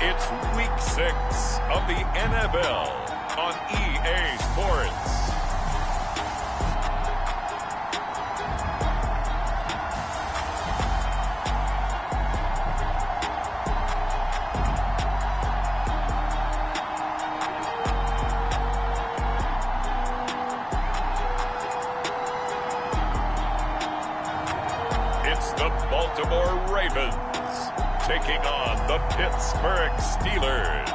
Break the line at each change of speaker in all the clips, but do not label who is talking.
It's Week 6 of the NFL on EA Sports. It's the Baltimore Ravens taking on the Pittsburgh Steelers.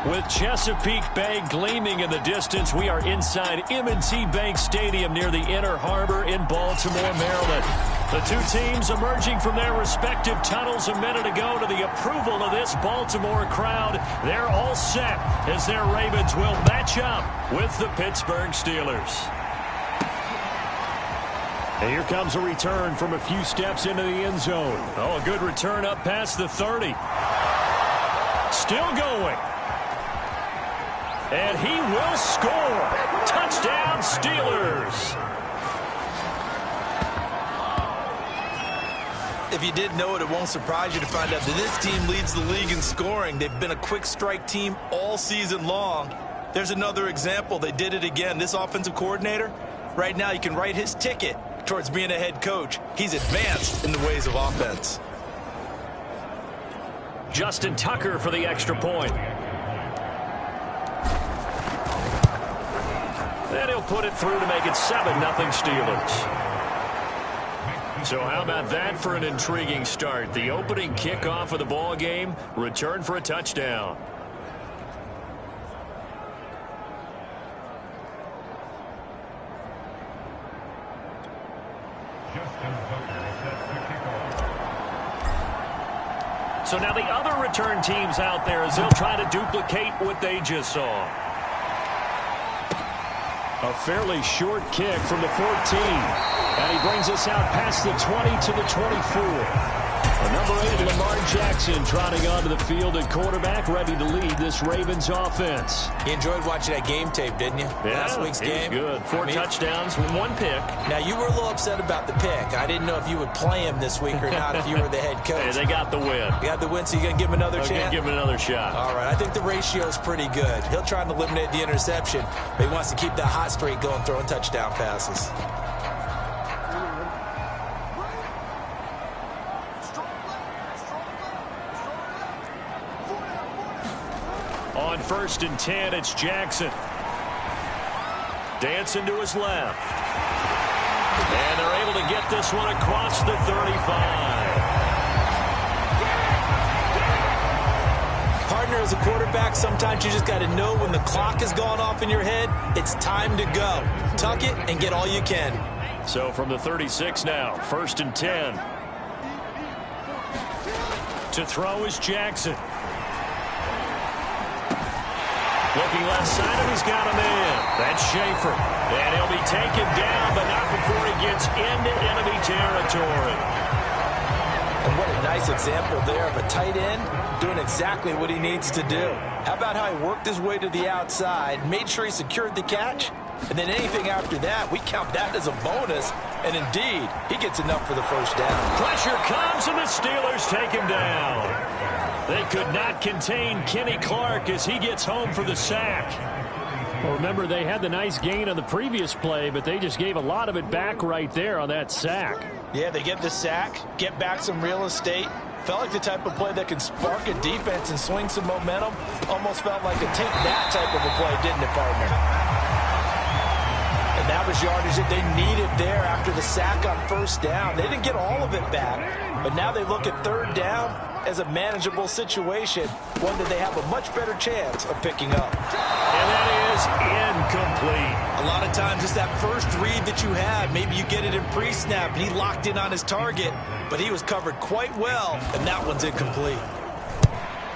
With Chesapeake Bay gleaming in the distance, we are inside M&T Bank Stadium near the Inner Harbor in Baltimore, Maryland. The two teams emerging from their respective tunnels a minute ago to the approval of this Baltimore crowd. They're all set as their Ravens will match up with the Pittsburgh Steelers. And here comes a return from a few steps into the end zone. Oh, a good return up past the 30. Still going. And he will score. Touchdown, Steelers.
If you didn't know it, it won't surprise you to find out that this team leads the league in scoring. They've been a quick strike team all season long. There's another example. They did it again. This offensive coordinator, right now you can write his ticket towards being a head coach. He's advanced in the ways of offense.
Justin Tucker for the extra point. And he'll put it through to make it 7-0 Steelers. So how about that for an intriguing start? The opening kickoff of the ball game, return for a touchdown. So now the other return teams out there as they'll try to duplicate what they just saw. A fairly short kick from the 14. And he brings us out past the 20 to the 24. Number 8, Lamar Jackson, trotting onto the field at quarterback, ready to lead this Ravens offense.
You enjoyed watching that game tape, didn't you?
Yeah,
Last week's game.
Good. 4 touchdowns, 1 pick.
Now, you were a little upset about the pick. I didn't know if you would play him this week or not if you were the head coach.
Hey, they got the win.
You got the win, so you're going to give him another chance?
Give him another shot.
All right, I think the ratio is pretty good. He'll try and eliminate the interception, but he wants to keep that hot streak going, throwing touchdown passes.
On 1st and 10, it's Jackson. Dancing to his left. And they're able to get this one across the 35.
Partner, as a quarterback, sometimes you just got to know when the clock has gone off in your head, it's time to go. Tuck it and get all you can.
So from the 36 now, 1st and 10. To throw is Jackson. Looking left side, and he's got him in. That's Schaefer. And he'll be taken down, but not before he gets into enemy territory.
And what a nice example there of a tight end doing exactly what he needs to do. How about how he worked his way to the outside, made sure he secured the catch, and then anything after that, we count that as a bonus. And indeed, he gets enough for the first down.
Pressure comes, and the Steelers take him down. They could not contain Kenny Clark as he gets home for the sack.
Well, remember, they had the nice gain on the previous play, but they just gave a lot of it back right there on that sack.
Yeah, they get the sack, get back some real estate. Felt like the type of play that can spark a defense and swing some momentum. Almost felt like a take that type of a play, didn't it, partner? And that was yardage that they needed there after the sack on 1st down. They didn't get all of it back, but now they look at 3rd down as a manageable situation, one that they have a much better chance of picking up.
And that is incomplete.
A lot of times it's that first read that you have. Maybe you get it in pre-snap, and he locked in on his target, but he was covered quite well, and that one's incomplete.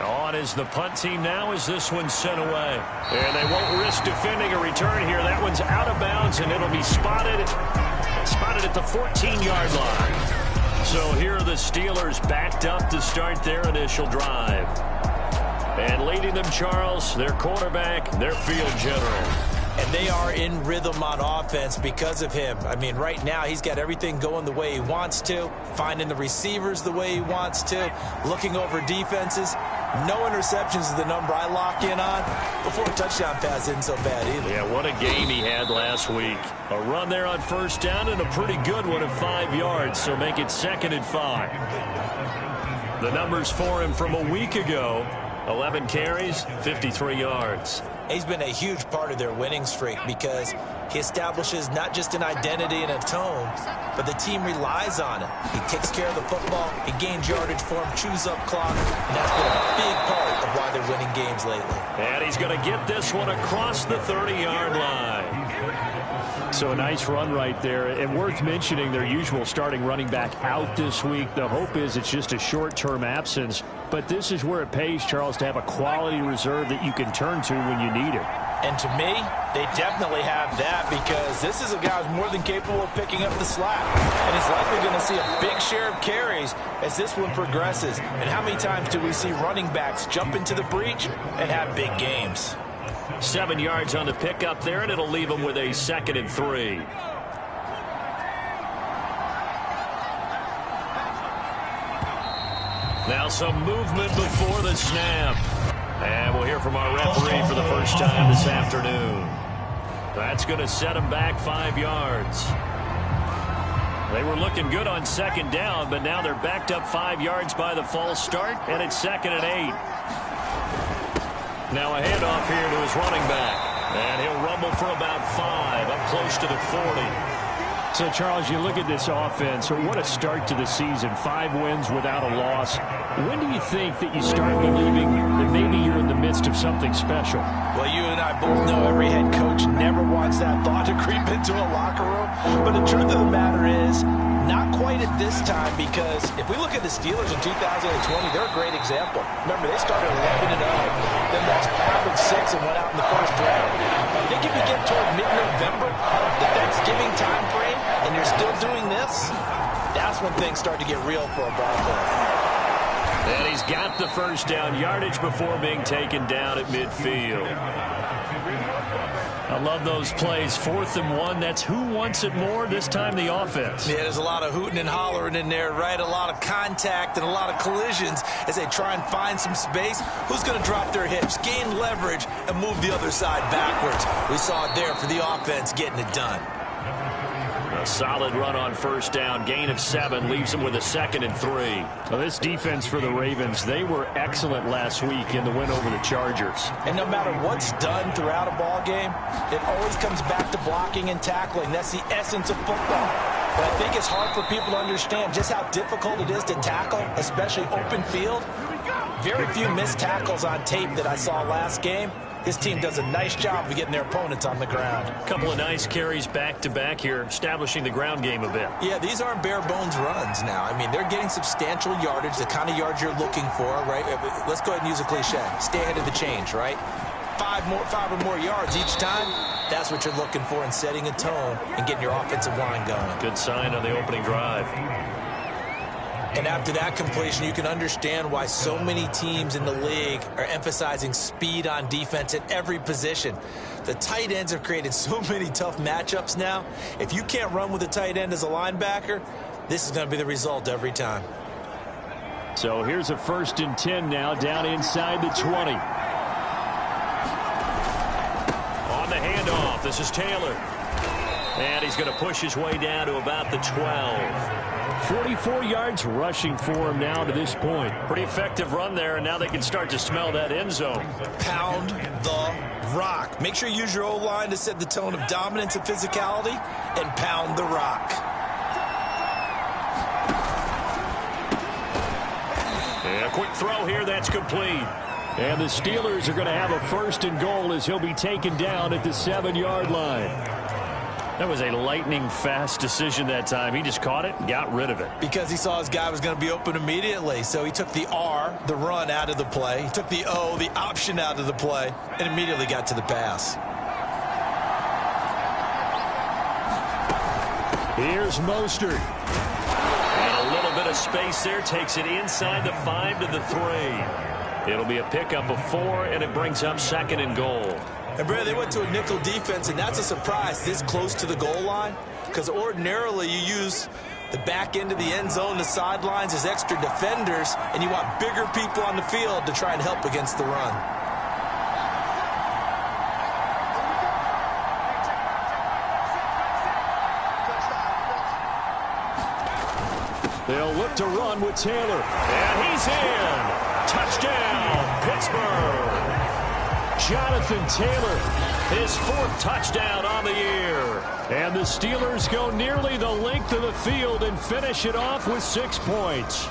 On is the punt team now as this one's sent away. And they won't risk defending a return here. That one's out of bounds, and it'll be spotted at the 14-yard line. So here are the Steelers backed up to start their initial drive. And leading them, Charles, their quarterback, their field general.
And they are in rhythm on offense because of him. I mean, right now, he's got everything going the way he wants to, finding the receivers the way he wants to, looking over defenses. No interceptions is the number I lock in on. Before a touchdown pass isn't so bad either.
Yeah, what a game he had last week. A run there on first down and a pretty good one of 5 yards, so make it 2nd and 5. The numbers for him from a week ago: 11 carries, 53 yards.
He's been a huge part of their winning streak because he establishes not just an identity and a tone, but the team relies on it. He takes care of the football, he gains yardage for him, chews up clock, and that's been a big part of why they're winning games lately.
And he's going to get this one across the 30-yard line.
So a nice run right there, and worth mentioning their usual starting running back out this week. The hope is it's just a short-term absence, but this is where it pays, Charles, to have a quality reserve that you can turn to when you need it.
And to me, they definitely have that because this is a guy who's more than capable of picking up the slack. And he's likely going to see a big share of carries as this one progresses. And how many times do we see running backs jump into the breach and have big games?
7 yards on the pickup there, and it'll leave him with a 2nd and 3. Now some movement before the snap. And we'll hear from our referee for the first time this afternoon. That's going to set him back 5 yards. They were looking good on 2nd down, but now they're backed up 5 yards by the false start, and it's 2nd and 8. Now a handoff here to his running back. And he'll rumble for about 5, up close to the 40.
So, Charles, you look at this offense, what a start to the season. 5 wins without a loss. When do you think that you start believing that maybe you're in the midst of something special?
Well, you and I both know every head coach never wants that thought to creep into a locker room. But the truth of the matter is, not quite at this time, because if we look at the Steelers in 2020, they're a great example. Remember, they started 11-0, then lost 5 and 6 and went out in the first round. I think if you get toward mid-November, the Thanksgiving time frame, and you're still doing this, that's when things start to get real for a ball player.
And he's got the first down yardage before being taken down at midfield. I love those plays. 4th and 1. That's who wants it more, this time the offense.
Yeah, there's a lot of hooting and hollering in there, right? A lot of contact and a lot of collisions as they try and find some space. Who's going to drop their hips, gain leverage, and move the other side backwards? We saw it there for the offense getting it done.
A solid run on first down. Gain of 7 leaves him with a 2nd and 3.
Well, this defense for the Ravens, they were excellent last week in the win over the Chargers.
And no matter what's done throughout a ball game, it always comes back to blocking and tackling. That's the essence of football. But I think it's hard for people to understand just how difficult it is to tackle, especially open field. Very few missed tackles on tape that I saw last game. This team does a nice job of getting their opponents on the ground.
A couple of nice carries back-to-back here, establishing the ground game a bit.
Yeah, these aren't bare-bones runs now. I mean, they're getting substantial yardage, the kind of yards you're looking for, right? Let's go ahead and use a cliche. Stay ahead of the change, right? 5 or more yards each time. That's what you're looking for in setting a tone and getting your offensive line going.
Good sign on the opening drive.
And after that completion, you can understand why so many teams in the league are emphasizing speed on defense at every position. The tight ends have created so many tough matchups now. If you can't run with a tight end as a linebacker, this is going to be the result every time.
So here's a 1st and 10 now, down inside the 20.
On the handoff, this is Taylor. And he's going to push his way down to about the 12.
44 yards rushing for him now to this point.
Pretty effective run there, and now they can start to smell that end zone.
Pound the rock. Make sure you use your O-line to set the tone of dominance and physicality, and pound the rock.
And a quick throw here, that's complete.
And the Steelers are going to have a 1st and goal as he'll be taken down at the 7-yard line. That was a lightning-fast decision that time. He just caught it and got rid of it.
Because he saw his guy was going to be open immediately. So he took the R, the run, out of the play. He took the O, the option, out of the play, and immediately got to the pass.
Here's Mostert.
And a little bit of space there. Takes it inside the 5 to the 3. It'll be a pickup of 4, and it brings up 2nd and goal.
And Brad, they went to a nickel defense, and that's a surprise this close to the goal line, because ordinarily you use the back end of the end zone, the sidelines as extra defenders, and you want bigger people on the field to try and help against the run.
They'll look to run with Taylor. And he's in. Touchdown, Pittsburgh. Jonathan Taylor, his 4th touchdown on the year. And the Steelers go nearly the length of the field and finish it off with 6 points.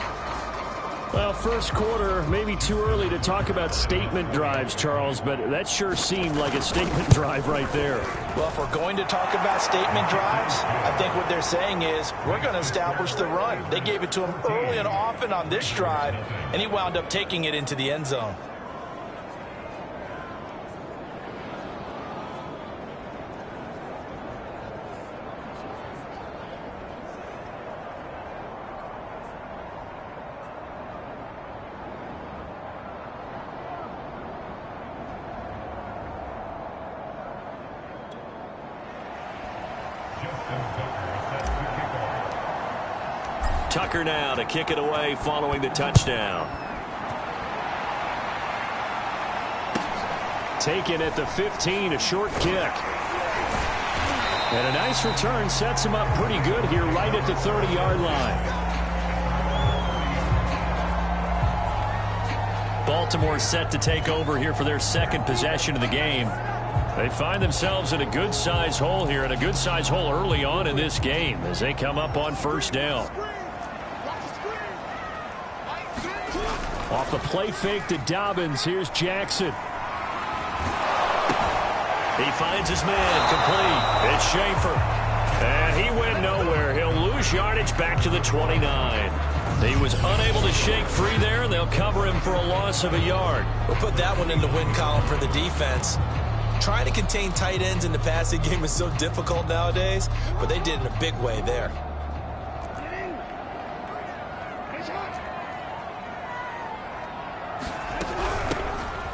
Well, first quarter, maybe too early to talk about statement drives, Charles, but that sure seemed like a statement drive right there.
Well, if we're going to talk about statement drives, I think what they're saying is we're going to establish the run. They gave it to him early and often on this drive, and he wound up taking it into the end zone.
Tucker now to kick it away following the touchdown. Taken at the 15, a short kick. And a nice return sets him up pretty good here right at the 30-yard line. Baltimore set to take over here for their 2nd possession of the game. They find themselves in a good-size hole here, and a good-size hole early on in this game as they come up on 1st down. Off the play fake to Dobbins, here's Jackson. He finds his man, complete. It's Schaefer. And he went nowhere. He'll lose yardage back to the 29. He was unable to shake free there, and they'll cover him for a loss of a yard.
We'll put that one in the win column for the defense. Trying to contain tight ends in the passing game is so difficult nowadays, but they did in a big way there.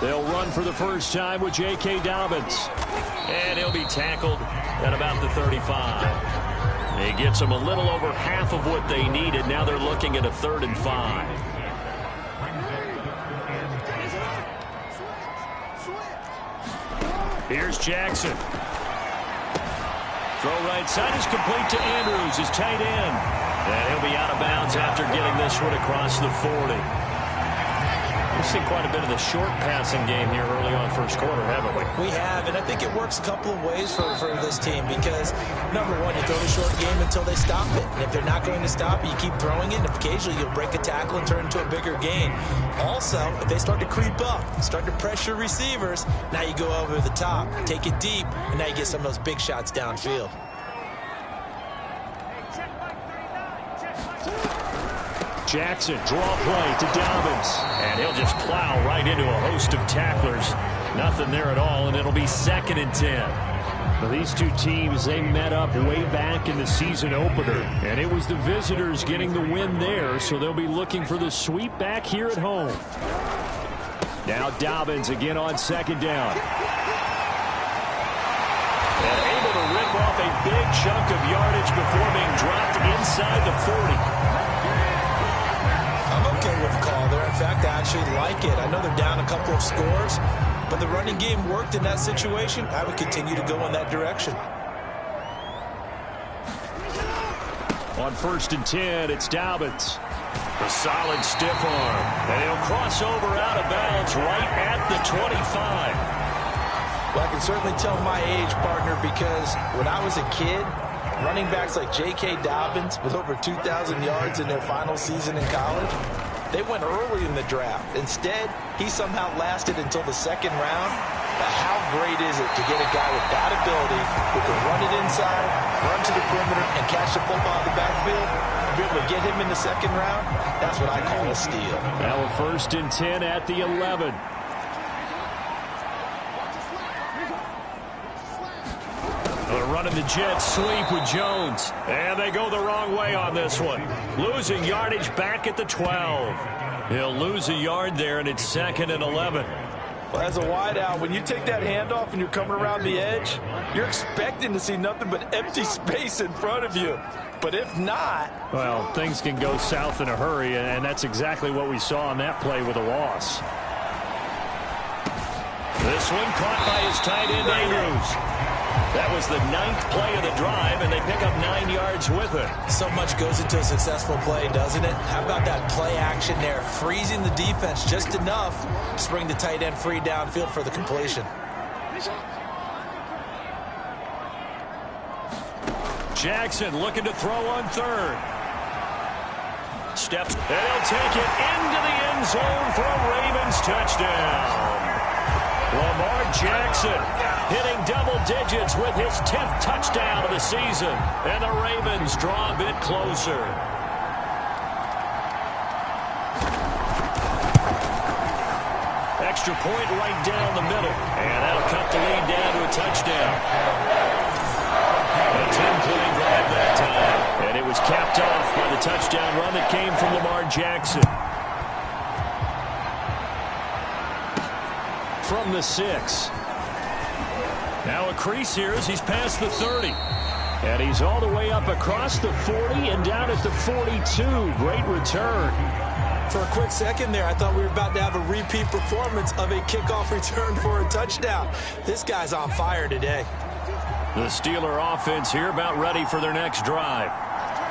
They'll run for the first time with J.K. Dobbins. And he'll be tackled at about the 35. He gets them a little over half of what they needed. Now they're looking at a 3rd and 5. Here's Jackson. Throw right side is complete to Andrews, his tight end. And he'll be out of bounds after getting this one across the 40. We've seen quite a bit of the short passing game here early on first quarter, haven't we?
We have, and I think it works a couple of ways for this team because, number one, you throw the short game until they stop it. And if they're not going to stop it, you keep throwing it, and occasionally you'll break a tackle and turn into a bigger gain. Also, if they start to creep up, start to pressure receivers, now you go over the top, take it deep, and now you get some of those big shots downfield.
Jackson, draw play to Dobbins. And he'll just plow right into a host of tacklers. Nothing there at all, and it'll be 2nd and 10. Well, these two teams, they met up way back in the season opener. And it was the visitors getting the win there, so they'll be looking for the sweep back here at home. Now Dobbins again on 2nd down. And able to rip off a big chunk of yardage before being dropped inside the 40.
I'm okay with the call there. In fact, I actually like it. I know they're down a couple of scores, but the running game worked in that situation. I would continue to go in that direction.
On 1st and 10, it's Dobbins. A solid stiff arm. And he'll cross over out of bounds right at the 25.
Well, I can certainly tell my age, partner, because when I was a kid, running backs like J.K. Dobbins with over 2,000 yards in their final season in college, they went early in the draft. Instead, he somehow lasted until the 2nd round. But how great is it to get a guy with that ability who can run it inside, run to the perimeter, and catch the football in the backfield? Be able to get him in the 2nd round, that's what I call a steal.
Now a 1st and 10 at the 11. A Running the jet sweep with Jones. And they go the wrong way on this one. Losing yardage back at the 12. He'll lose a yard there, and it's 2nd and 11.
Well, as a wideout, when you take that handoff and you're coming around the edge, you're expecting to see nothing but empty space in front of you. But if not...
Well, things can go south in a hurry, and that's exactly what we saw on that play with a loss.
This one caught by his tight end, Andrews. That was the 9th play of the drive, and they pick up 9 yards with it.
So much goes into a successful play, doesn't it? How about that play action there, freezing the defense just enough to bring the tight end free downfield for the completion.
Jackson looking to throw on 3rd. Steps, and he'll take it into the end zone for a Ravens touchdown. Lamar Jackson hitting double digits with his 10th touchdown of the season. And the Ravens draw a bit closer. Extra point right down the middle. And that'll cut the lead down to a touchdown. A 10-play drive that time. And it was capped off by the touchdown run that came from Lamar Jackson. From the 6. Now a crease here as he's past the 30. And he's all the way up across the 40 and down at the 42. Great return.
For a quick second there, I thought we were about to have a repeat performance of a kickoff return for a touchdown. This guy's on fire today.
The Steeler offense here about ready for their next drive.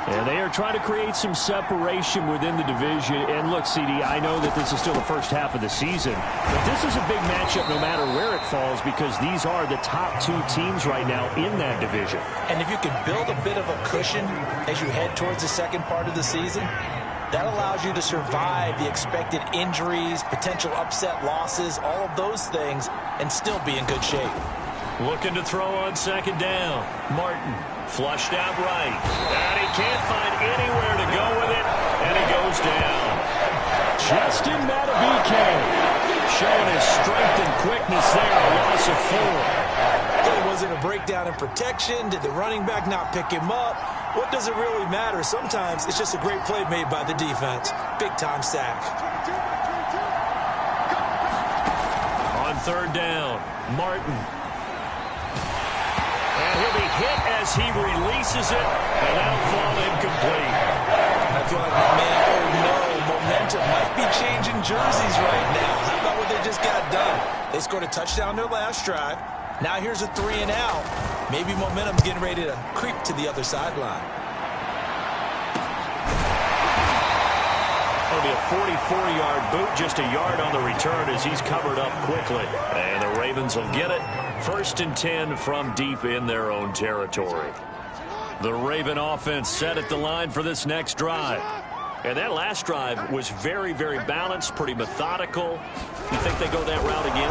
And they are trying to create some separation within the division. And look, CD, I know that this is still the first half of the season, but this is a big matchup no matter where it falls because these are the top 2 teams right now in that division.
And if you can build a bit of a cushion as you head towards the second part of the season, that allows you to survive the expected injuries, potential upset losses, all of those things, and still be in good shape.
Looking to throw on 2nd down. Martin flushed out right. And he can't find anywhere to go with it. And he goes down. Justin Matabike showing his strength and quickness there. A loss of 4.
Was it a breakdown in protection? Did the running back not pick him up? What does it really matter? Sometimes it's just a great play made by the defense. Big-time sack.
On 3rd down, Martin. And he'll be hit as he releases it, and that'll fall incomplete.
I feel like my man, oh no, momentum might be changing jerseys right now. How about what they just got done? They scored a touchdown their last drive. Now here's a 3 and out. Maybe momentum's getting ready to creep to the other sideline.
It'll be a 44-yard boot, just a yard on the return as he's covered up quickly. And the Ravens will get it. 1st and 10 from deep in their own territory. The Raven offense set at the line for this next drive. And that last drive was very, very balanced, pretty methodical. You think they go that route again?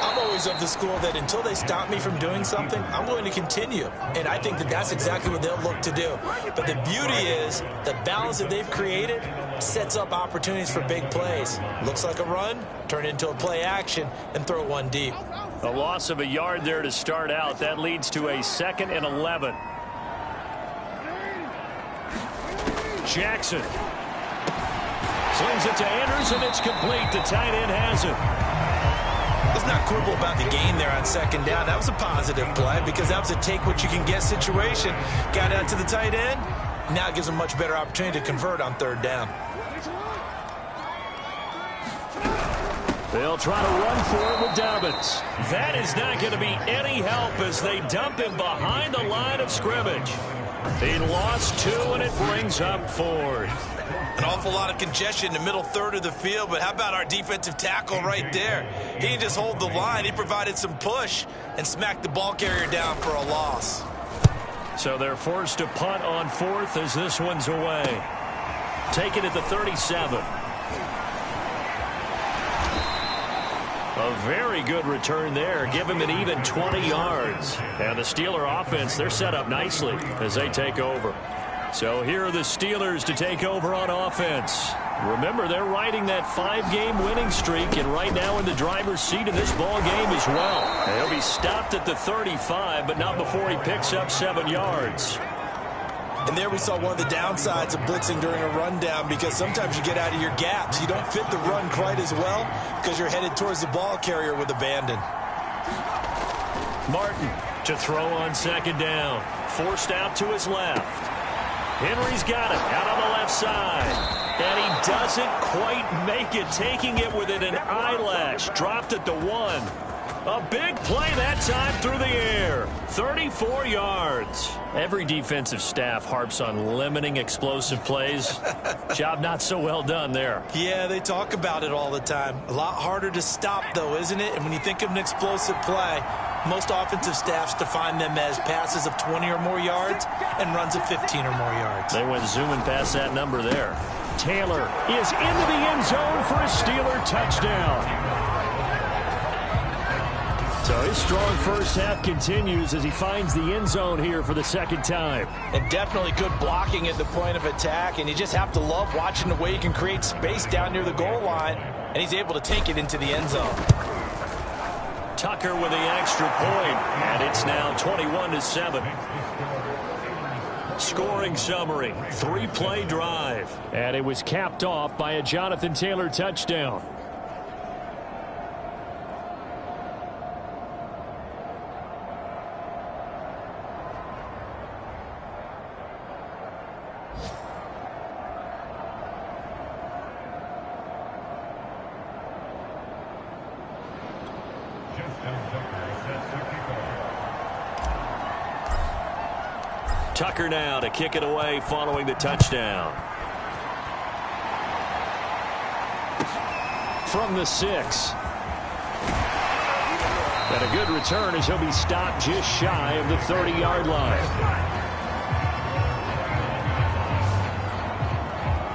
I'm always of the school that until they stop me from doing something, I'm going to continue. And I think that that's exactly what they'll look to do. But the beauty is the balance that they've created sets up opportunities for big plays. Looks like a run, turn it into a play action, and throw one deep.
A loss of a yard there to start out. That leads to a 2nd and 11. Jackson slings it to Andrews, and it's complete. The tight end has it.
Let's not quibble about the gain there on 2nd down. That was a positive play because that was a take-what-you-can-get situation. Got out to the tight end. Now it gives them a much better opportunity to convert on 3rd down.
They'll try to run for it with Dobbins. That is not going to be any help as they dump him behind the line of scrimmage. He lost 2, and it brings up 4th.
An awful lot of congestion in the middle 3rd of the field, but how about our defensive tackle right there? He didn't just hold the line. He provided some push and smacked the ball carrier down for a loss.
So they're forced to punt on 4th as this one's away. Take it at the 37. A very good return there. Give him an even 20 yards. And the Steeler offense, they're set up nicely as they take over. So here are the Steelers to take over on offense. Remember, they're riding that 5-game winning streak, and right now in the driver's seat in this ball game as well. He'll be stopped at the 35, but not before he picks up 7 yards.
And there we saw one of the downsides of blitzing during a rundown, because sometimes you get out of your gaps. You don't fit the run quite as well because you're headed towards the ball carrier with abandon.
Martin to throw on second down. Forced out to his left. Henry's got it out on the left side. And he doesn't quite make it, taking it within an eyelash. Dropped at the 1. A big play that time through the air. 34 yards. Every defensive staff harps on limiting explosive plays. Job not so well done there.
Yeah, they talk about it all the time. A lot harder to stop, though, isn't it? And when you think of an explosive play, most offensive staffs define them as passes of 20 or more yards and runs of 15 or more yards.
They went zooming past that number there. Taylor is into the end zone for a Steeler touchdown. So his strong first half continues as he finds the end zone here for the second time.
And definitely good blocking at the point of attack, and you just have to love watching the way he can create space down near the goal line, and he's able to take it into the end zone.
Tucker with the extra point, and it's now 21-7. Scoring summary, 3-play drive.
And it was capped off by a Jonathan Taylor touchdown.
Tucker now to kick it away following the touchdown.
From the 6. And a good return as he'll be stopped just shy of the 30-yard line.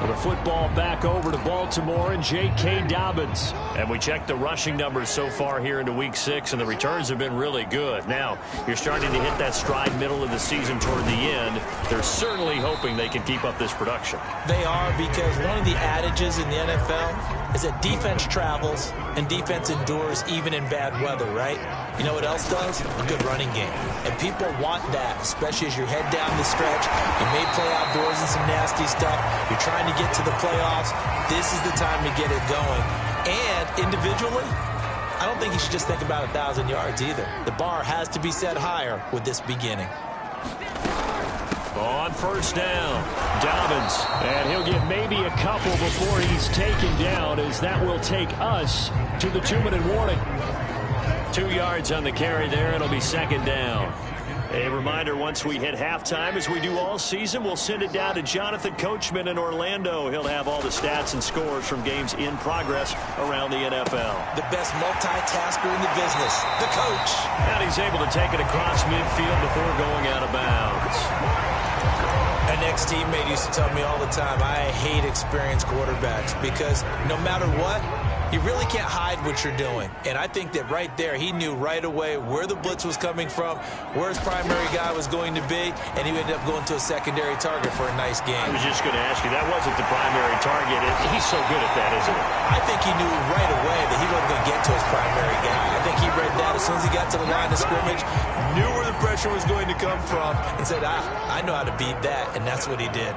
The football back over to Baltimore and J.K. Dobbins.
And we checked the rushing numbers so far here into Week 6, and the returns have been really good. Now, you're starting to hit that stride middle of the season toward the end. They're certainly hoping they can keep up this production.
They are, because one of the adages in the NFL is that defense travels and defense endures even in bad weather, right? You know what else does? A good running game. And people want that, especially as you head down the stretch. You may play outdoors in some nasty stuff. You're trying to get to the playoffs. This is the time to get it going. And individually, I don't think you should just think about 1,000 yards either. The bar has to be set higher with this beginning.
On first down, Dobbins.
And he'll get maybe a couple before he's taken down, as that will take us to the 2-minute warning.
2 yards on the carry there. It'll be second down. A reminder, once we hit halftime, as we do all season, we'll send it down to Jonathan Coachman in Orlando. He'll have all the stats and scores from games in progress around the NFL.
The best multitasker in the business, the coach.
And he's able to take it across midfield before going out of bounds.
An ex-teammate used to tell me all the time, I hate experienced quarterbacks, because no matter what, you really can't hide what you're doing. And I think that right there, he knew right away where the blitz was coming from, where his primary guy was going to be, and he ended up going to a secondary target for a nice game.
I was just going to ask you, that wasn't the primary target. He's so good at that, isn't he?
I think he knew right away that he wasn't going to get to his primary guy. I think he read that as soon as he got to the line of scrimmage, knew where the pressure was going to come from, and said, I know how to beat that, and that's what he did.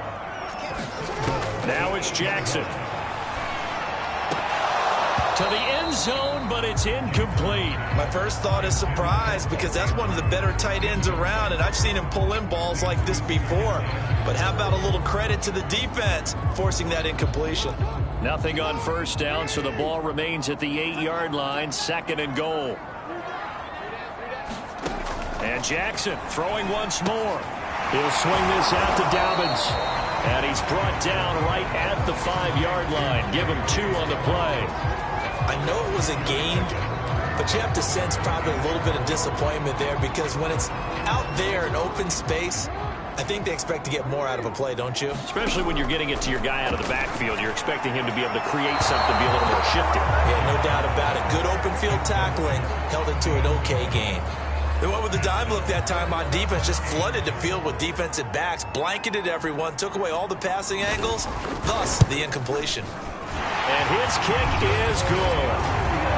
Now it's Jackson. To the end zone, but it's incomplete.
My first thought is surprise, because that's one of the better tight ends around, and I've seen him pull in balls like this before. But how about a little credit to the defense forcing that incompletion?
Nothing on first down, so the ball remains at the 8-yard line, second and goal. And Jackson throwing once more.
He'll swing this out to Dobbins.
And he's brought down right at the 5-yard line. Give him 2 on the play.
I know it was a gain, but you have to sense probably a little bit of disappointment there, because when it's out there in open space, I think they expect to get more out of a play, don't you?
Especially when you're getting it to your guy out of the backfield. You're expecting him to be able to create something, be a little more shifty.
Yeah, no doubt about it. Good open field tackling held it to an okay gain.
They went with the dime look that time on defense, just flooded the field with defensive backs, blanketed everyone, took away all the passing angles, thus the incompletion.
And his kick is good.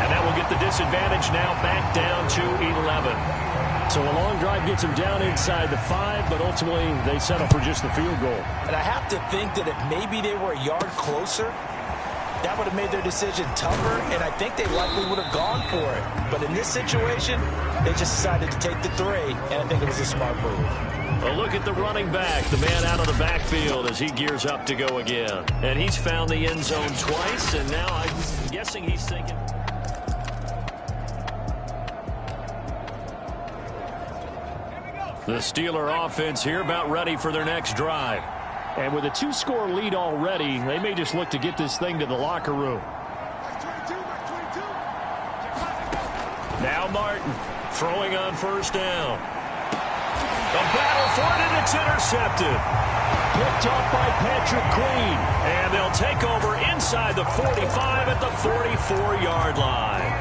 And that will get the disadvantage now back down to 11.
So a long drive gets them down inside the 5, but ultimately they settle for just the field goal.
And I have to think that if maybe they were a yard closer, that would have made their decision tougher, and I think they likely would have gone for it. But in this situation, they just decided to take the 3, and I think it was a smart move.
A look at the running back, the man out of the backfield as he gears up to go again. And he's found the end zone twice, and now I'm guessing he's thinking... The Steeler offense here about ready for their next drive.
And with a 2-score lead already, they may just look to get this thing to the locker room.
Now Martin throwing on first down. The battle for it, and it's intercepted.
Picked off by Patrick Queen.
And they'll take over inside the 45 at the 44-yard line.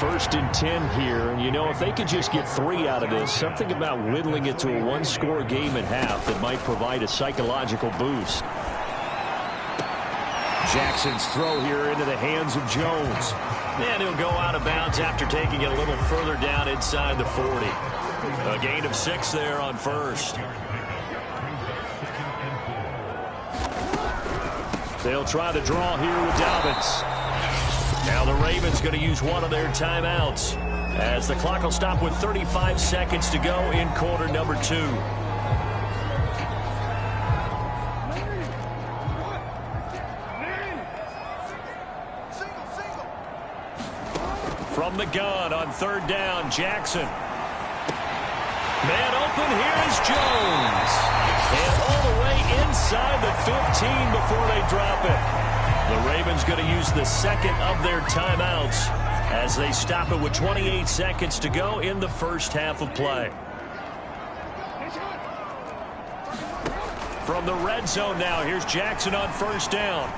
1st and 10 here, and you know, if they could just get 3 out of this, something about whittling it to a 1-score game at half that might provide a psychological boost. Jackson's throw here into the hands of Jones.
And he'll go out of bounds after taking it a little further down inside the 40. A gain of 6 there on first.
They'll try to draw here with Dobbins.
Now the Ravens going to use one of their timeouts as the clock will stop with 35 seconds to go in quarter number 2. From the gun on 3rd down, Jackson. Man open, here is Jones. And all the way inside the 15 before they drop it. The Ravens going to use the 2nd of their timeouts as they stop it with 28 seconds to go in the first half of play. From the red zone now, here's Jackson on 1st down.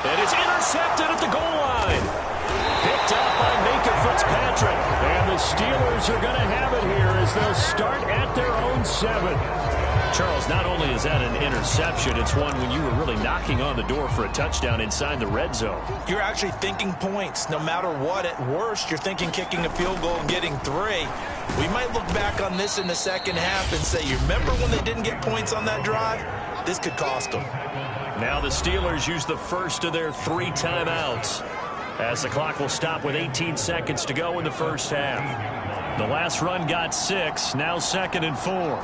And it's intercepted at the goal line. Picked up by Minka Fitzpatrick.
And the Steelers are going to have it here as they'll start at their own 7.
Charles, not only is that an interception, it's one when you were really knocking on the door for a touchdown inside the red zone.
You're actually thinking points. No matter what, at worst, you're thinking kicking a field goal and getting 3. We might look back on this in the second half and say, you remember when they didn't get points on that drive? This could cost them.
Now the Steelers use the first of their 3 timeouts as the clock will stop with 18 seconds to go in the first half. The last run got 6, now 2nd and 4.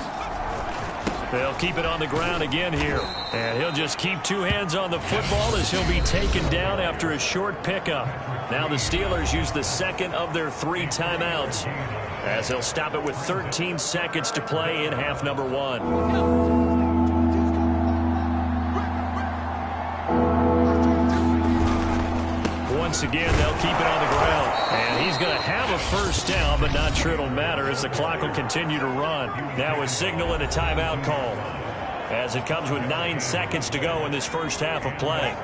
They'll keep it on the ground again here. And he'll just keep 2 hands on the football as he'll be taken down after a short pickup. Now the Steelers use the 2nd of their 3 timeouts as they'll stop it with 13 seconds to play in half number 1. Once again, they'll keep it on the ground. And he's going to have a first down, but not sure it'll matter as the clock will continue to run. Now a signal and a timeout call as it comes with 9 seconds to go in this first half of play.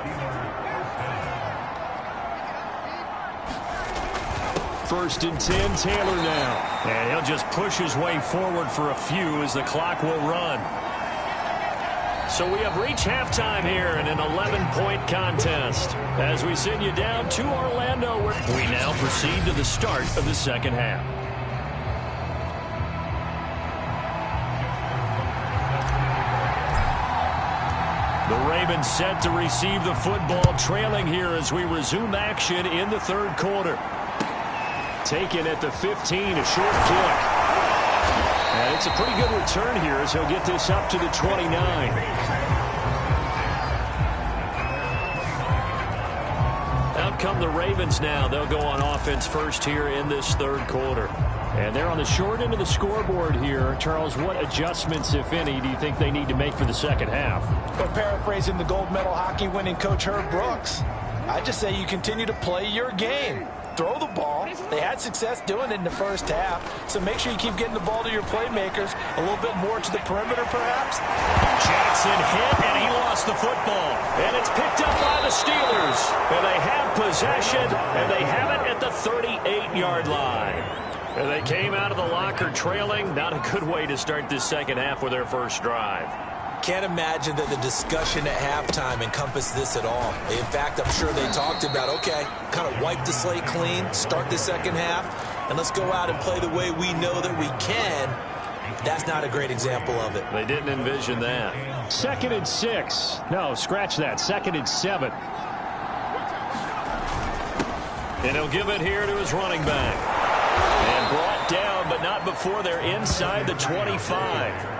1st and 10, Taylor now.
And he'll just push his way forward for a few as the clock will run. So we have reached halftime here in an 11-point contest as we send you down to Orlando, where we now proceed to the start of the second half. The Ravens set to receive the football, trailing here as we resume action in the 3rd quarter.
Taken at the 15, a short kick. And it's a pretty good return here as he'll get this up to the 29.
Out come the Ravens now. They'll go on offense first here in this 3rd quarter.
And they're on the short end of the scoreboard here. Charles, what adjustments, if any, do you think they need to make for the second half?
Well, paraphrasing the gold medal hockey winning coach Herb Brooks, I just say you continue to play your game. Throw the ball. They had success doing it in the first half, so make sure you keep getting the ball to your playmakers, a little bit more to the perimeter perhaps.
Jackson hit, and he lost the football. And it's picked up by the Steelers. And they have possession, and they have it at the 38-yard line. And they came out of the locker trailing. Not a good way to start this second half with their first drive.
Can't imagine that the discussion at halftime encompassed this at all. In fact, I'm sure they talked about, okay, kind of wipe the slate clean, start the second half, and let's go out and play the way we know that we can. That's not a great example of it.
They didn't envision that.
2nd and 6. No, scratch that. 2nd and 7.
And he'll give it here to his running back. And brought down, but not before they're inside the 25.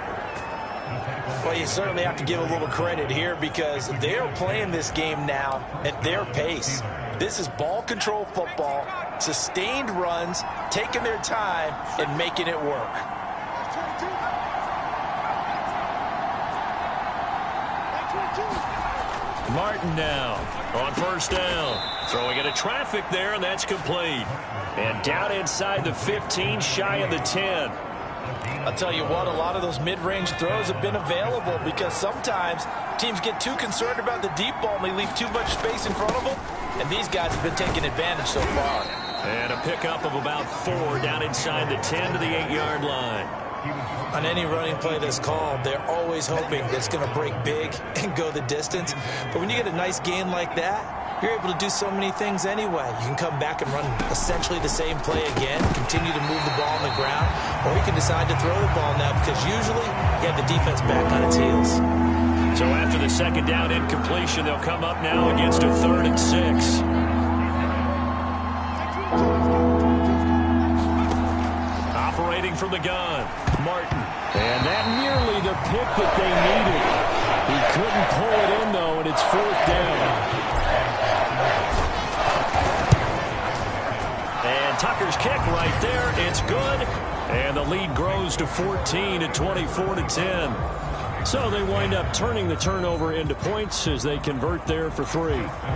Well, you certainly have to give a little credit here because they're playing this game now at their pace. This is ball control football, sustained runs, taking their time, and making it work.
Martin now on first down. Throwing into traffic there, and that's complete. And down inside the 15, shy of the 10.
I'll tell you what, a lot of those mid-range throws have been available because sometimes teams get too concerned about the deep ball and they leave too much space in front of them. And these guys have been taking advantage so far.
And a pickup of about 4 down inside the 10 to the 8-yard line.
On any running play that's called, they're always hoping that it's going to break big and go the distance. But when you get a nice gain like that, you're able to do so many things anyway. You can come back and run essentially the same play again, continue to move the ball on the ground, or you can decide to throw the ball now because usually you have the defense back on its heels.
So after the second down incompletion, they'll come up now against a 3rd and 6. Operating from the gun, Martin.
And that nearly the pick that they needed. He couldn't pull it in, though, and it's 4th down.
And Tucker's kick right there. It's good. And the lead grows to 14 at 24-10.
So they wind up turning the turnover into points as they convert there for 3.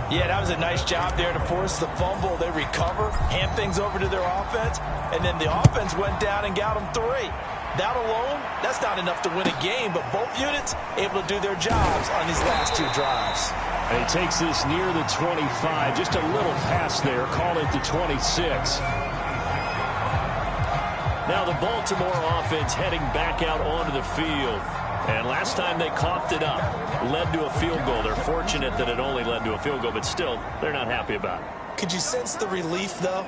Yeah, that was a nice job there to force the fumble. They recover, hand things over to their offense, and then the offense went down and got them 3. That alone, that's not enough to win a game, but both units able to do their jobs on these last 2 drives.
And he takes this near the 25. Just a little pass there. Call it the 26.
Now the Baltimore offense heading back out onto the field. And last time they coughed it up, led to a field goal. They're fortunate that it only led to a field goal, but still, they're not happy about it.
Could you sense the relief, though,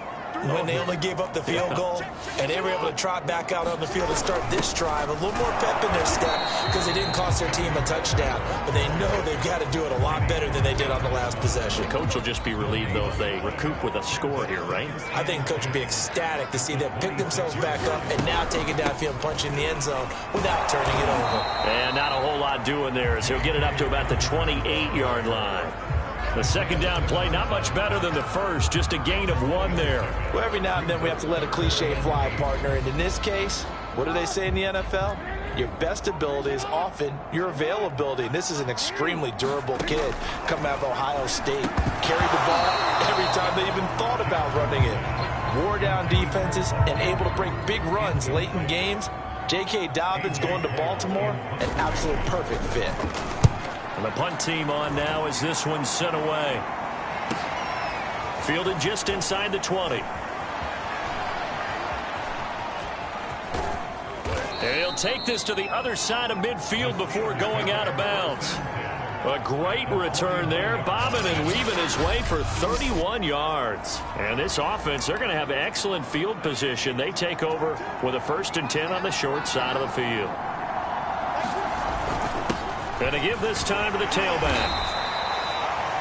when they only gave up the field goal and they were able to trot back out on the field and start this drive? A little more pep in their step because they didn't cost their team a touchdown, but they know they've got to do it a lot better than they did on the last possession.
The coach will just be relieved, though, if they recoup with a score here, right?
I think coach would be ecstatic to see them pick themselves back up and now take it downfield and punch in the end zone without turning it over.
And not a whole lot doing there as he'll get it up to about the 28-yard line. The second down play, not much better than the first, just a gain of 1 there.
Well, every now and then we have to let a cliche fly, partner. And in this case, what do they say in the NFL? Your best ability is often your availability. And this is an extremely durable kid coming out of Ohio State. Carried the ball every time they even thought about running it. Wore down defenses and able to break big runs late in games. J.K. Dobbins going to Baltimore, an absolute perfect fit.
And the punt team on now as this one's sent away. Fielded just inside the 20. And he'll take this to the other side of midfield before going out of bounds. A great return there, bobbing and weaving his way for 31 yards. And this offense, they're going to have excellent field position. They take over with a 1st and 10 on the short side of the field. Going to give this time to the tailback.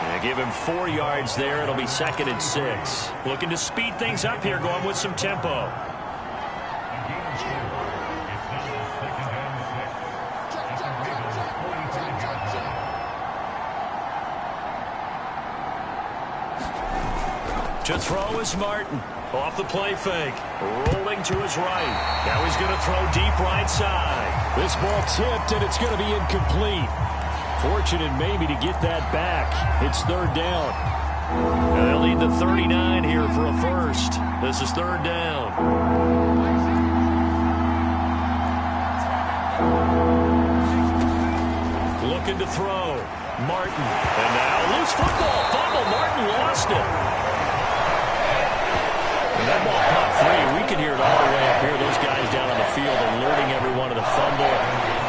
And give him 4 yards there. It'll be 2nd and 6. Looking to speed things up here, going with some tempo. To throw is Martin. Off the play fake. Rolling to his right. Now he's going to throw deep right side.
This ball tipped, and it's going to be incomplete. Fortunate maybe to get that back. It's 3rd down.
And they'll need the 39 here for a first. This is 3rd down. Looking to throw. Martin. And now loose football. Fumble. Martin lost it. And that ball popped free. We can hear it all the way up here. Those guys down on the field alerting everyone of the fumble.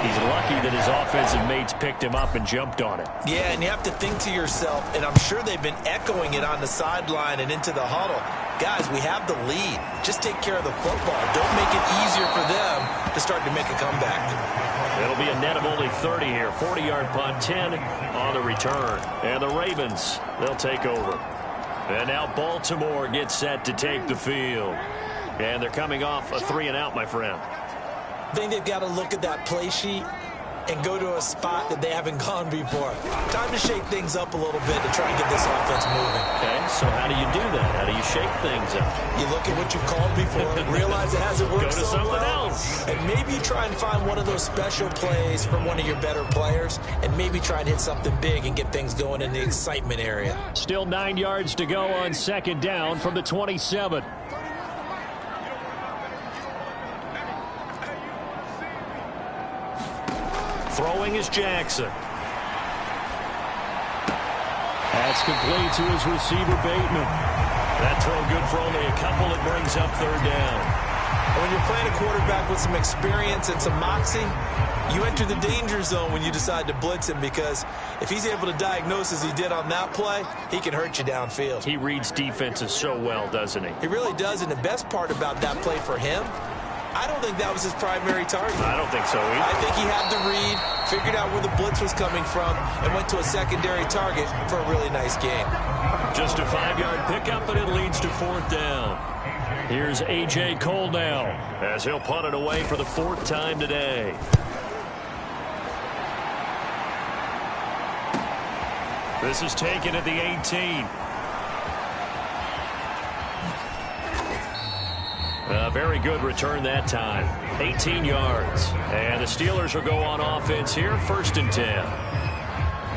He's lucky that his offensive mates picked him up and jumped on it.
Yeah, and you have to think to yourself, and I'm sure they've been echoing it on the sideline and into the huddle. Guys, we have the lead. Just take care of the football. Don't make it easier for them to start to make a comeback.
It'll be a net of only 30 here. 40-yard punt, 10 on the return. And the Ravens, they'll take over. And now Baltimore gets set to take the field. And they're coming off a 3-and-out, my friend.
I think they've got to look at that play sheet and go to a spot that they haven't gone before. Time to shake things up a little bit to try and get this offense moving.
Okay, so how do you do that? How do you shake things up?
You look at what you've called before, realize it hasn't worked
Go to
so
something
well,
else.
and maybe try and find one of those special plays from one of your better players, and maybe try and hit something big and get things going in the excitement area.
Still 9 yards to go on second down from the 27.
Throwing is Jackson.
That's complete to his receiver, Bateman.
That throw good for only a couple. It brings up third down.
When you're playing a quarterback with some experience and some moxie, you enter the danger zone when you decide to blitz him, because if he's able to diagnose as he did on that play, he can hurt you downfield.
He reads defenses so well, doesn't he?
He really does, and the best part about that play for him, I don't think that was his primary target.
I don't think so either.
I think he had the read, figured out where the blitz was coming from, and went to a secondary target for a really nice game.
Just a 5-yard pickup, and it leads to fourth down. Here's A.J. Cole now, as he'll punt it away for the fourth time today. This is taken at the 18. A very good return that time. 18 yards. And the Steelers will go on offense here, first and 10.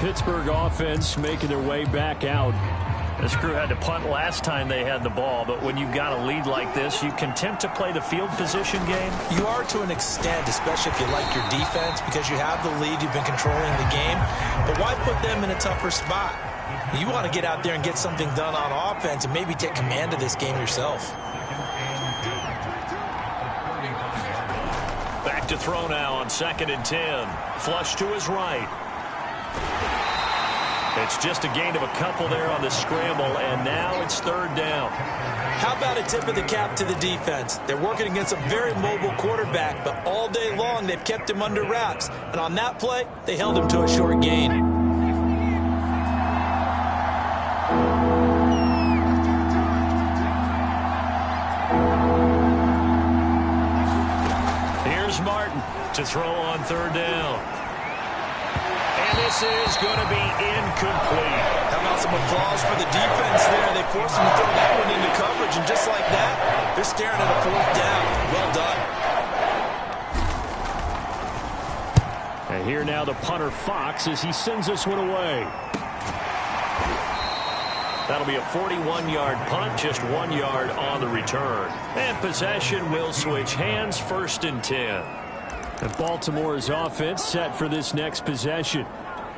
Pittsburgh offense making their way back out.
This crew had to punt last time they had the ball, but when you've got a lead like this, you can attempt to play the field position game.
You are to an extent, especially if you like your defense, because you have the lead, you've been controlling the game. But why put them in a tougher spot? You want to get out there and get something done on offense and maybe take command of this game yourself.
Back to throw now on second and 10. Flush to his right. It's just a gain of a couple there on the scramble, and now it's third down.
How about a tip of the cap to the defense? They're working against a very mobile quarterback, but all day long they've kept him under wraps. And on that play, they held him to a short gain.
Here's Martin to throw on third down. And this is going to be incomplete.
How about some applause for the defense there? They forced him to throw that one into coverage, and just like that, they're staring at a fourth down. Well done.
And here now the punter Fox as he sends this one away.
That'll be a 41-yard punt, just 1 yard on the return. And possession will switch hands, first and 10.
And Baltimore's offense set for this next possession.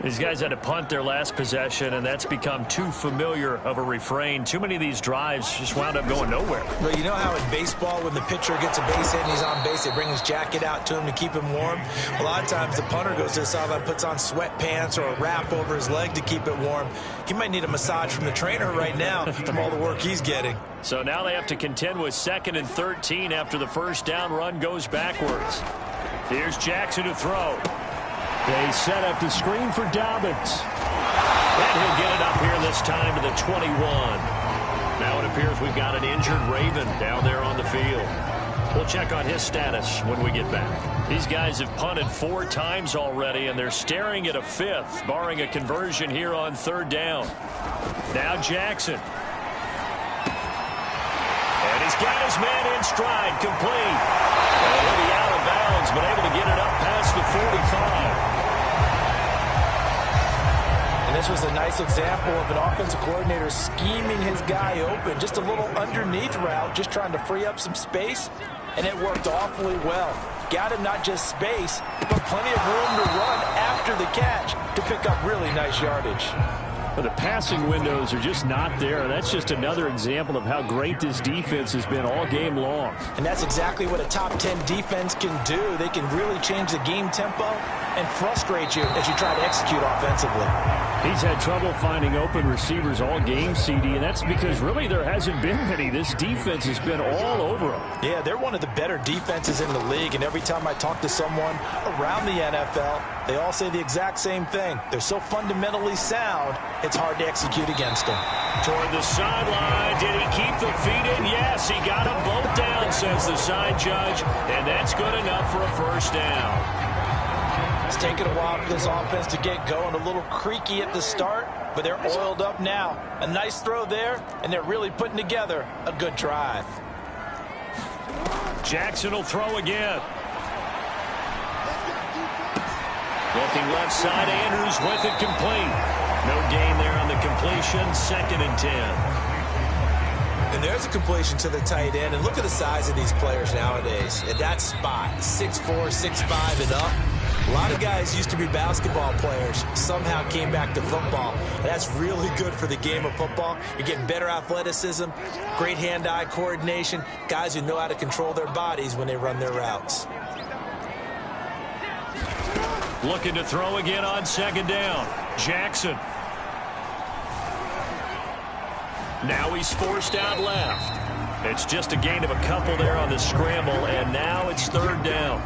These guys had to punt their last possession, and that's become too familiar of a refrain. Too many of these drives just wound up going nowhere.
Well, you know how in baseball, when the pitcher gets a base hit and he's on base, they bring his jacket out to him to keep him warm? A lot of times the punter goes to the sideline, puts on sweatpants or a wrap over his leg to keep it warm. He might need a massage from the trainer right now from all the work he's getting.
So now they have to contend with second and 13 after the first down run goes backwards. Here's Jackson to throw.
They set up the screen for Dobbins.
And he'll get it up here this time to the 21. Now it appears we've got an injured Raven down there on the field. We'll check on his status when we get back. These guys have punted 4 times already, and they're staring at a 5th, barring a conversion here on third down. Now Jackson. And he's got his man in stride, complete. And he'll be out of bounds, but able to get it up past the 45.
And this was a nice example of an offensive coordinator scheming his guy open. Just a little underneath route, just trying to free up some space, and it worked awfully well. Got him not just space, but plenty of room to run after the catch to pick up really nice yardage.
The passing windows are just not there. That's just another example of how great this defense has been all game long.
And that's exactly what a top 10 defense can do. They can really change the game tempo and frustrate you as you try to execute offensively.
He's had trouble finding open receivers all game, CD, and that's because really there hasn't been many. This defense has been all over him.
Yeah, they're one of the better defenses in the league, and every time I talk to someone around the NFL, they all say the exact same thing. They're so fundamentally sound, it's hard to execute against them.
Toward the sideline. Did he keep the feet in? Yes, he got them both down, says the side judge, and that's good enough for a first down.
It's taken a while for this offense to get going, a little creaky at the start, but they're oiled up now. A nice throw there, and they're really putting together a good drive.
Jackson will throw again. Looking left side, Andrews with it complete. No gain there on the completion, 2nd and 10.
And there's a completion to the tight end, and look at the size of these players nowadays. At that spot, 6'4", 6'5", and up. A lot of guys used to be basketball players, somehow came back to football. And that's really good for the game of football. You're getting better athleticism, great hand-eye coordination, guys who know how to control their bodies when they run their routes.
Looking to throw again on 2nd down. Jackson. Now he's forced out left. It's just a gain of a couple there on the scramble, and now it's 3rd down.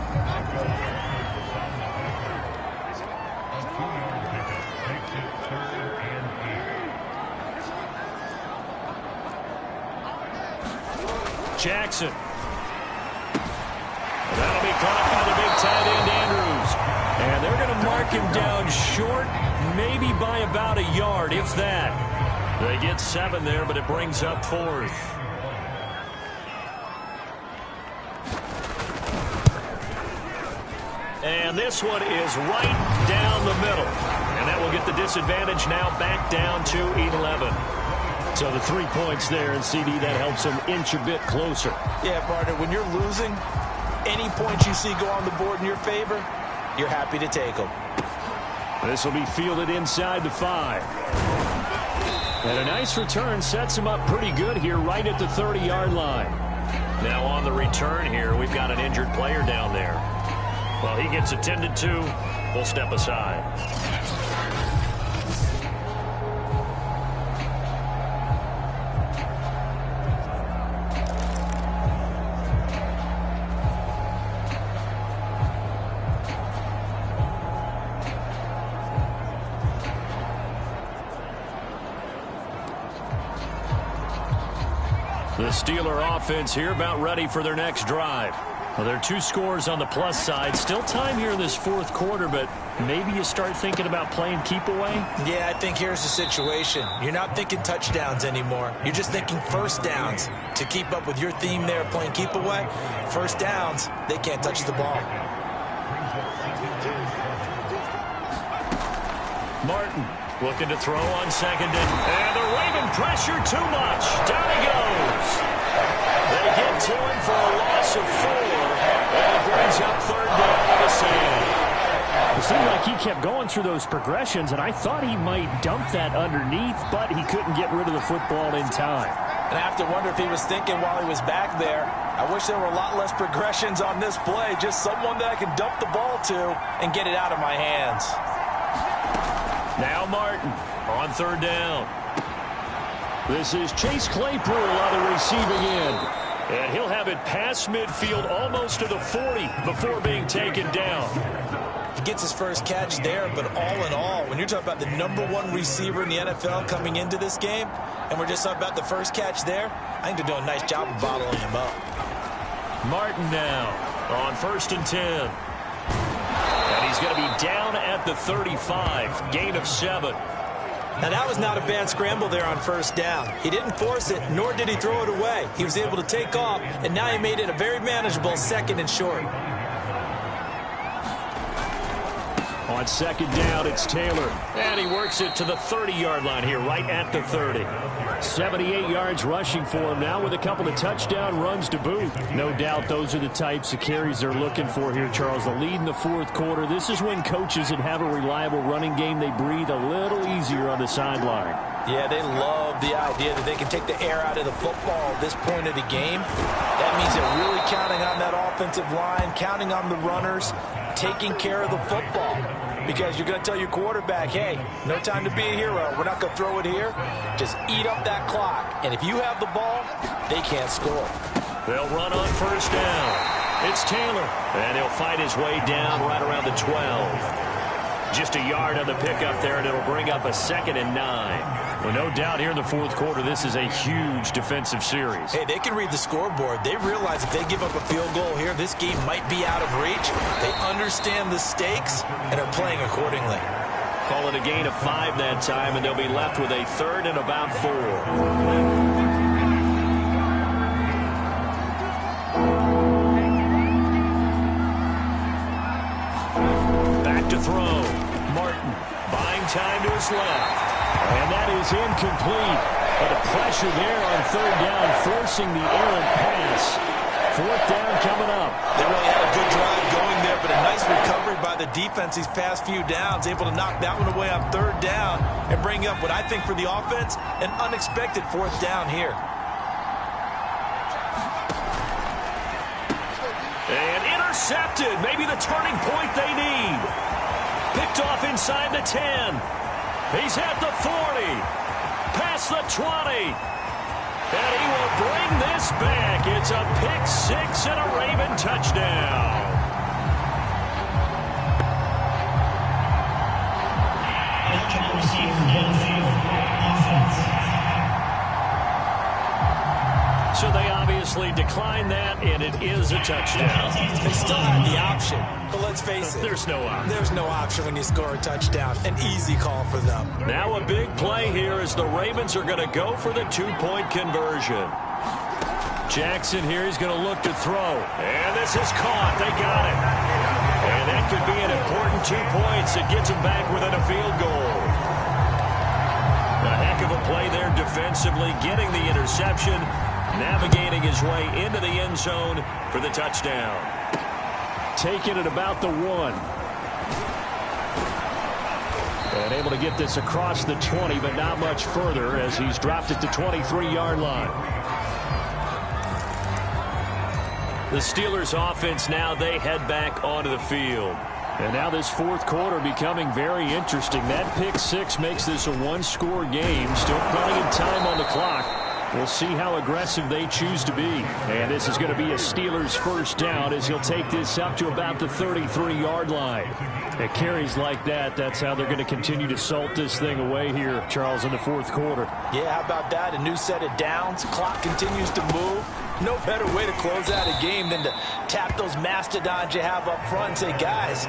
Jackson. That'll be caught by the big tight end, Andrews. And they're going to mark him down short, maybe by about a yard, if that. They get 7 there, but it brings up 4th. And this one is right down the middle. And that will get the disadvantage now back down to 11. So the 3 points there, and CD, that helps them inch a bit closer.
Yeah, partner, when you're losing, any points you see go on the board in your favor, you're happy to take them.
This will be fielded inside the 5. And a nice return sets him up pretty good here right at the 30-yard line.
Now on the return here, we've got an injured player down there. Well, he gets attended to. We'll step aside. The Steeler offense here about ready for their next drive. Well, there are 2 scores on the plus side. Still time here in this 4th quarter, but maybe you start thinking about playing keep away?
Yeah, I think here's the situation. You're not thinking touchdowns anymore. You're just thinking first downs. To keep up with your theme there, playing keep away, first downs, they can't touch the ball.
Martin looking to throw on 2nd and they're waving pressure too much. Down he goes. They get to him for a loss of 4, and it brings up 3rd down to Sam.
It seemed like he kept going through those progressions, and I thought he might dump that underneath, but he couldn't get rid of the football in time.
And I have to wonder if he was thinking while he was back there, I wish there were a lot less progressions on this play, just someone that I can dump the ball to and get it out of my hands.
Now Martin on 3rd down.
This is Chase Claypool on the receiving end.
And he'll have it past midfield almost to the 40 before being taken down.
He gets his first catch there, but all in all, when you're talking about the #1 receiver in the NFL coming into this game, and we're just talking about the first catch there, I think they're doing a nice job of bottling him up.
Martin now on 1st and 10. And he's going to be down at the 35, gain of 7.
Now, that was not a bad scramble there on 1st down. He didn't force it, nor did he throw it away. He was able to take off, and now he made it a very manageable 2nd and short.
Now on second down, it's Taylor. And he works it to the 30-yard line here, right at the 30. 78 yards rushing for him now with a couple of touchdown runs to boot. No doubt those are the types of carries they're looking for here, Charles. The lead in the fourth quarter. This is when coaches that have a reliable running game, they breathe a little easier on the sideline.
Yeah, they love the idea that they can take the air out of the football at this point of the game. That means they're really counting on that offensive line, counting on the runners, taking care of the football. Because you're going to tell your quarterback, hey, no time to be a hero. We're not going to throw it here. Just eat up that clock. And if you have the ball, they can't score.
They'll run on first down. It's Taylor. And he'll fight his way down right around the 12. Just a yard on the pickup there, and it'll bring up a 2nd and 9.
Well, no doubt here in the fourth quarter, this is a huge defensive series.
Hey, they can read the scoreboard. They realize if they give up a field goal here, this game might be out of reach. They understand the stakes and are playing accordingly.
Call it a gain of 5 that time, and they'll be left with a 3rd and about 4.
To throw. Martin buying time to his left. And that is incomplete. But a pressure there on third down, forcing the errant pass. Fourth down coming up.
They really had a good drive going there, but a nice recovery by the defense these past few downs. Able to knock that one away on third down and bring up what I think for the offense, an unexpected fourth down here.
And intercepted. Maybe the turning point they need. Picked off inside the 10. He's at the 40. Past the 20. And he will bring this back. It's a pick-6 and a Raven touchdown. So they obviously declined that, and it is a touchdown.
They still had the option, but let's face it.
There's no option.
There's no option when you score a touchdown. An easy call for them.
Now a big play here as the Ravens are going to go for the 2-point conversion. Jackson here, he's going to look to throw. And this is caught. They got it. And that could be an important 2 points. It gets them back within a field goal. A heck of a play there defensively, getting the interception, navigating his way into the end zone for the touchdown.
Taking it about the 1. And able to get this across the 20, but not much further as he's dropped it to 23-yard line.
The Steelers offense now, they head back onto the field.
And now this fourth quarter becoming very interesting. That pick-6 makes this a one-score game. Still plenty of time on the clock. We'll see how aggressive they choose to be. And this is going to be a Steelers first down as he'll take this up to about the 33-yard line. It carries like that. That's how they're going to continue to salt this thing away here, Charles, in the fourth quarter.
Yeah, how about that? A new set of downs. Clock continues to move. No better way to close out a game than to tap those mastodons you have up front and say, guys,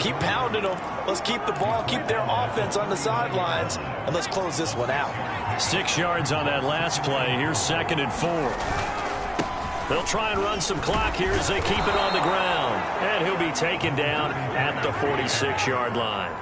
keep pounding them. Let's keep the ball, keep their offense on the sidelines, and let's close this one out.
6 yards on that last play. Here's 2nd and 4. They'll try and run some clock here as they keep it on the ground. And he'll be taken down at the 46-yard line.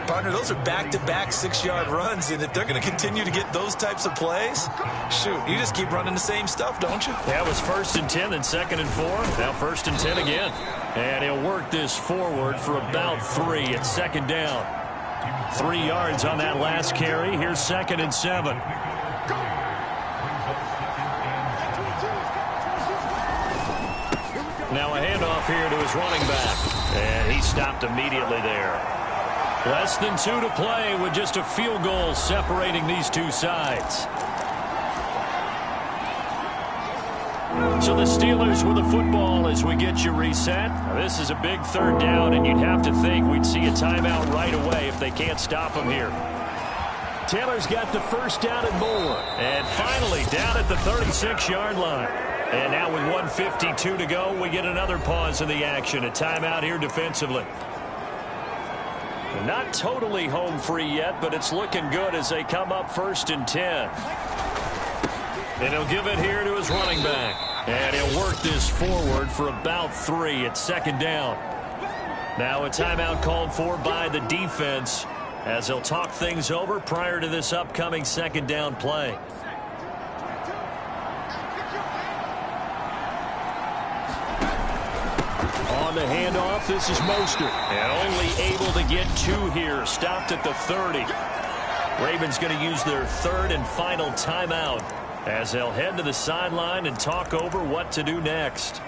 Partner, those are back-to-back 6-yard runs, and if they're going to continue to get those types of plays, shoot, you just keep running the same stuff, don't you?
That was 1st and 10, then 2nd and 4. Now 1st and 10 again. And he'll work this forward for about 3 at 2nd down. 3 yards on that last carry. Here's 2nd and 7. Now a handoff here to his running back. And he stopped immediately there. Less than 2 to play with just a field goal separating these two sides. So the Steelers with the football as we get you reset. Now this is a big 3rd down, and you'd have to think we'd see a timeout right away if they can't stop him here.
Taylor's got the first down and more.
And finally down at the 36-yard line. And now with 1:52 to go, we get another pause in the action. A timeout here defensively. Not totally home free yet, but it's looking good as they come up 1st and 10. And he'll give it here to his running back. And he'll work this forward for about 3 at 2nd down. Now a timeout called for by the defense as they'll talk things over prior to this upcoming second down play.
On the handoff, this is Mostert.
And only able to get 2 here. Stopped at the 30. Ravens going to use their third and final timeout as they'll head to the sideline and talk over what to do next.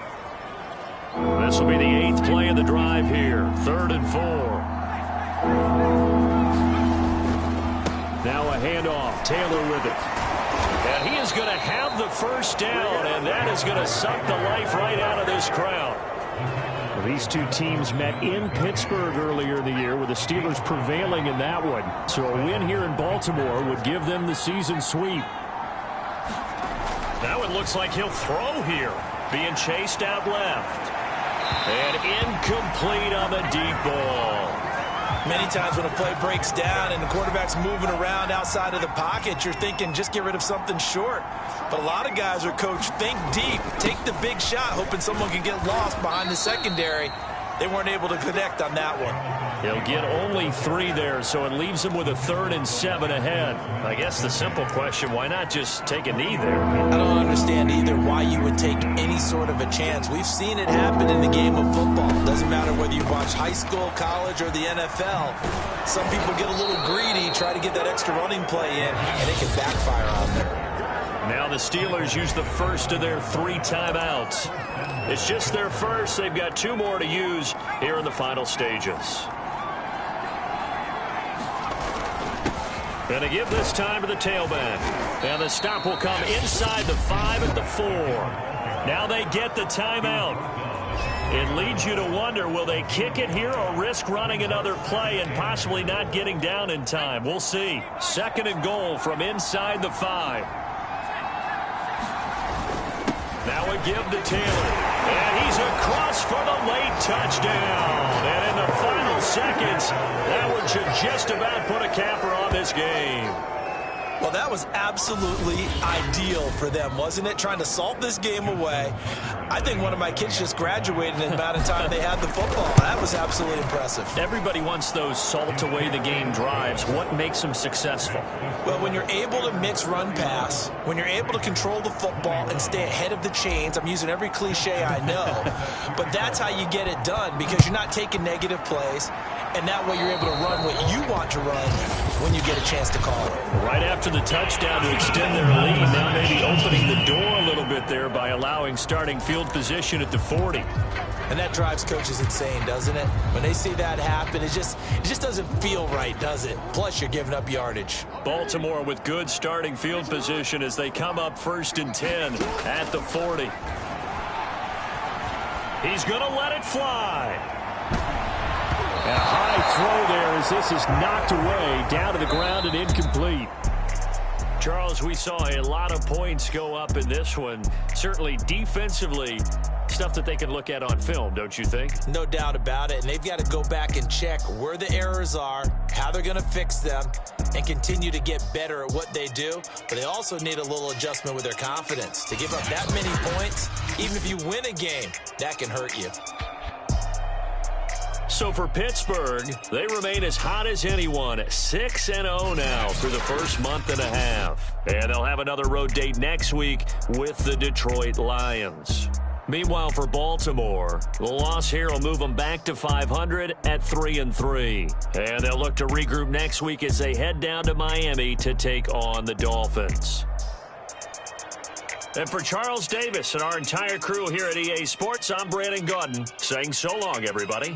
This will be the 8th play of the drive here. 3rd and 4.
Now a handoff. Taylor with it.
And he is going to have the first down, and that is going to suck the life right out of this crowd.
Well, these two teams met in Pittsburgh earlier in the year, with the Steelers prevailing in that one. So a win here in Baltimore would give them the season sweep.
Now it looks like he'll throw here. Being chased out left. And incomplete on the deep ball.
Many times when a play breaks down and the quarterback's moving around outside of the pocket, you're thinking just get rid of something short. But a lot of guys are coached, think deep, take the big shot, hoping someone can get lost behind the secondary. They weren't able to connect on that one.
He'll get only 3 there, so it leaves him with a 3rd and 7 ahead. I guess the simple question, why not just take a knee there?
I don't understand either why you would take any sort of a chance. We've seen it happen in the game of football. Doesn't matter whether you watch high school, college, or the NFL. Some people get a little greedy, try to get that extra running play in, and it can backfire on them.
Now the Steelers use the first of their 3 timeouts. It's just their first. They've got 2 more to use here in the final stages. Going to give this time to the tailback. And the stop will come inside the 5 at the 4. Now they get the timeout. It leads you to wonder, will they kick it here or risk running another play and possibly not getting down in time? We'll see. 2nd and goal from inside the 5. Now a give to Taylor. And he's across for the late touchdown. And in the final seconds, that one should just about put a capper on this game.
Well, that was absolutely ideal for them, wasn't it? Trying to salt this game away. I think one of my kids just graduated in the amount of time they had the football. That was absolutely impressive.
Everybody wants those salt away the game drives. What makes them successful?
Well, when you're able to mix run pass, when you're able to control the football and stay ahead of the chains, I'm using every cliche I know, but that's how you get it done, because you're not taking negative plays, and that way you're able to run what you want to run when you get a chance to call it.
Right after the touchdown to extend their lead, now maybe opening the door a little bit there by allowing starting field position at the 40.
And that drives coaches insane, doesn't it? When they see that happen, it just doesn't feel right, does it? Plus, you're giving up yardage.
Baltimore with good starting field position as they come up 1st and 10 at the 40. He's going to let it fly.
And a high throw there as this is knocked away, down to the ground and incomplete.
Charles, we saw a lot of points go up in this one. Certainly defensively, stuff that they can look at on film, don't you think?
No doubt about it. And they've got to go back and check where the errors are, how they're going to fix them, and continue to get better at what they do. But they also need a little adjustment with their confidence. To give up that many points, even if you win a game, that can hurt you.
So for Pittsburgh, they remain as hot as anyone, 6-0 now through the first month and a half. And they'll have another road date next week with the Detroit Lions. Meanwhile, for Baltimore, the loss here will move them back to 500 at 3-3. And they'll look to regroup next week as they head down to Miami to take on the Dolphins. And for Charles Davis and our entire crew here at EA Sports, I'm Brandon Gaudin saying so long, everybody.